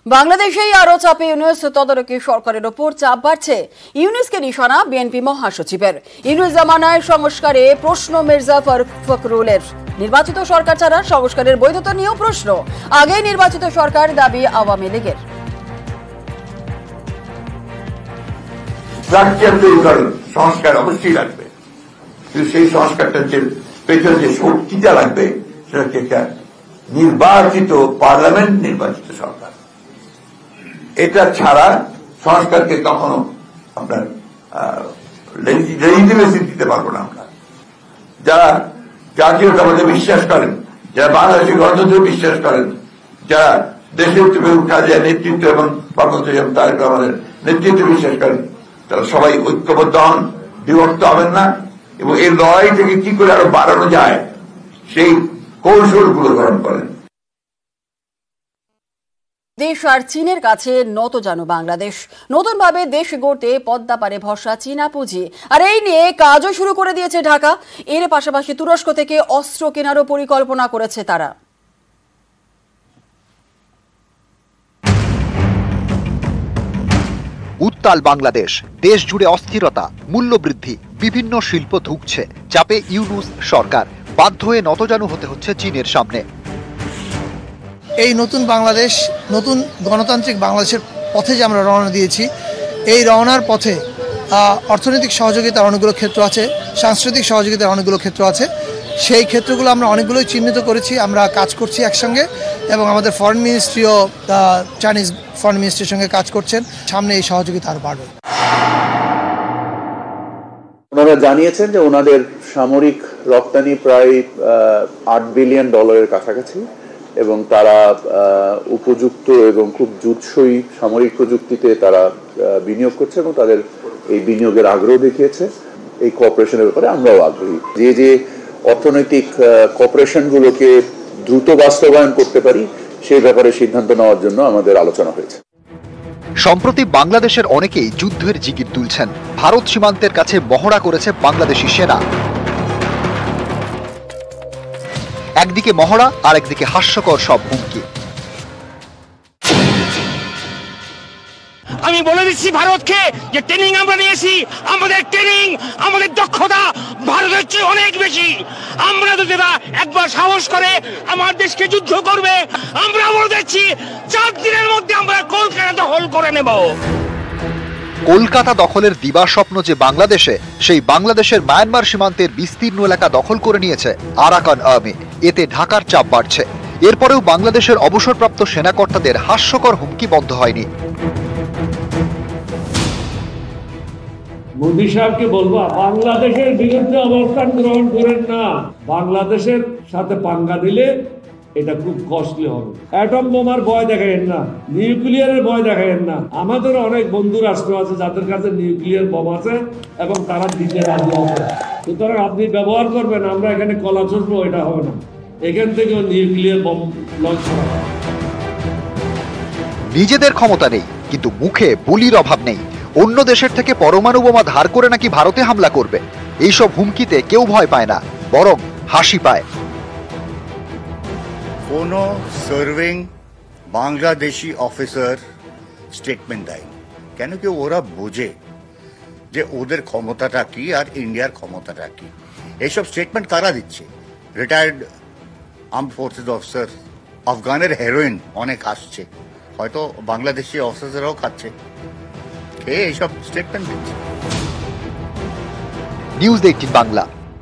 বাংলাদেশেই আরো চাপে ইউনূস, তদারকি সরকারের ওপর চাপ বাড়ছে। ইউনূসকে নিশানা বিএনপি মহাসচিবের। ইউনূস জামানায় সংস্কারে প্রশ্ন মির্জা ফখরুলের। নির্বাচিত সরকার ছাড়া সংস্কারের বৈধতা নিয়েও প্রশ্ন। আগেই নির্বাচিত সরকার দাবি আওয়ামী লীগের। সংস্কার অবশ্যই লাগবে, কিন্তু সেই সংস্কারটার যে পেছনে যে শক্তিটা লাগবে সেটা হচ্ছে একটা নির্বাচিত পার্লামেন্ট, নির্বাচিত সরকার। এটা ছাড়া সংস্কারকে কখনো আপনার লেজিটিমেসি দিতে পারবো না আমরা। যারা জাতীয়তাবাদে বিশ্বাস করেন, যারা বাংলাদেশি গণতন্ত্রে বিশ্বাস করেন, যারা দেশের খালেদা নেতৃত্ব এবং তারেক রহমানের নেতৃত্বে বিশ্বাস করেন, তারা সবাই ঐক্যবদ্ধ হন, বিভক্ত হবেন না, এবং এই লড়াই থেকে কি করে আরো বাড়ানো যায় সেই কৌশলগুলো গ্রহণ করেন। দেশ আর চীনের কাছে নত জানো বাংলাদেশ। নতুনভাবে দেশ গড়তে পদ্মা পারে ভরসা চীনা পুঁজি, আর এই নিয়ে কাজও শুরু করে দিয়েছে ঢাকা। এর পাশাপাশি তুরস্ক থেকে অস্ত্র কেনারও পরিকল্পনা করেছে তারা। উত্তাল বাংলাদেশ, দেশ জুড়ে অস্থিরতা, মূল্যবৃদ্ধি, বিভিন্ন শিল্প ধুঁকছে। চাপে ইউনূস সরকার, বাধ্য হয়ে নতজানু হতে হচ্ছে চীনের সামনে। এই নতুন বাংলাদেশ, নতুন গণতান্ত্রিক বাংলাদেশের পথে যে আমরা রওনা দিয়েছি, এই রওনার পথে অর্থনৈতিক সহযোগিতার অনেকগুলো ক্ষেত্র আছে, সাংস্কৃতিক সহযোগিতার অনেকগুলো ক্ষেত্র আছে। সেই ক্ষেত্রগুলো আমরা অনেকগুলোই চিহ্নিত করেছি, আমরা কাজ করছি একসঙ্গে, এবং আমাদের ফরেন মিনিস্ট্রিও চাইনিজ ফরেন মিনিস্ট্রির সঙ্গে কাজ করছেন। সামনে এই সহযোগিতা আরও বাড়বে। ওনারা জানিয়েছেন যে ওনাদের সামরিক রপ্তানি প্রায় $8 বিলিয়ন কাছাকাছি, এবং তারা উপযুক্ত এবং খুব জুৎসই সামরিক প্রযুক্তিতে তারা বিনিয়োগ করছে, এবং তাদের এই বিনিয়োগের আগ্রহ দেখিয়েছে। এই কোঅপারেশনের ব্যাপারে আমরাও আগ্রহী। যে যে অর্থনৈতিক কোঅপারেশনগুলোকে দ্রুত বাস্তবায়ন করতে পারি সেই ব্যাপারে সিদ্ধান্ত নেওয়ার জন্য আমাদের আলোচনা হয়েছে। সম্প্রতি বাংলাদেশের অনেকেই যুদ্ধের জিগির তুলছেন। ভারত সীমান্তের কাছে মহড়া করেছে বাংলাদেশি সেনা। একদিকে মহড়া, আর একদিকে হাস্যকর সব হুমকি। আমি বলে দিচ্ছি ভারতকে যে ট্রেনিং আমরা নিয়েছি, আমাদের ট্রেনিং, আমাদের দক্ষতা ভারতের চেয়ে অনেক বেশি। আমরা যদি একবার সাহস করে আমার দেশকে যুদ্ধ করবে, আমরা বলে দিচ্ছি 4 দিনের মধ্যে আমরা কলকাতা দখল করে নেব। কলকাতা দখলের দিবা স্বপ্ন যে বাংলাদেশে, সেই বাংলাদেশের মায়ানমার সীমান্তের বিস্তীর্ণ এলাকা দখল করে নিয়েছে আরাকান আর্মি। এতে ঢাকার চাপ বাড়ছে। এরপরেও বাংলাদেশের অবসরপ্রাপ্ত সেনাকর্তাদের হাস্যকর হুমকি বন্ধ হয়নি। মোদী সাহেবকে বলবো, বাংলাদেশের বিরুদ্ধে অবস্থান গ্রহণ করেন না। বাংলাদেশের সাথে পাঙ্গা দিলে এটা খুব কস্টলি হবে। অ্যাটম বোমার ভয় দেখাইেন না, নিউক্লিয়ারের ভয় দেখাইেন না। আমাদের অনেক বন্ধু রাষ্ট্র আছে যাদের কাছে নিউক্লিয়ার বোম আছে এবং তারা দিতে রাজি আছে। সুতরাং আপনি ব্যবহার করবেন, আমরা এখানে কলা চষবো, এটা হবে না। এখান থেকেও নিউক্লিয়ার বোম লঞ্চ করা। নিজেদের ক্ষমতা নেই, কিন্তু মুখে বলির অভাব নেই। অন্য দেশের থেকে পরমাণু বোমা ধার করে নাকি ভারতে হামলা করবে। এইসব হুমকিতে কেউ ভয় পায় না, বরং হাসি পায়। কোনো সার্ভিং বাংলাদেশি অফিসার স্টেটমেন্ট দেয় কেন কি? ওরা বোঝে যে ওদের ক্ষমতাটা কি আর ইন্ডিয়ার ক্ষমতাটা কি। এইসব স্টেটমেন্ট কারা দিচ্ছে? Retired armed forces officer. আফগানের হেরোইন অনেক আসছে, হয়তো বাংলাদেশি অফিসাররাও খাচ্ছে, খেয়ে এইসব স্টেটমেন্ট দিচ্ছে। নিউজ 18 বাংলা।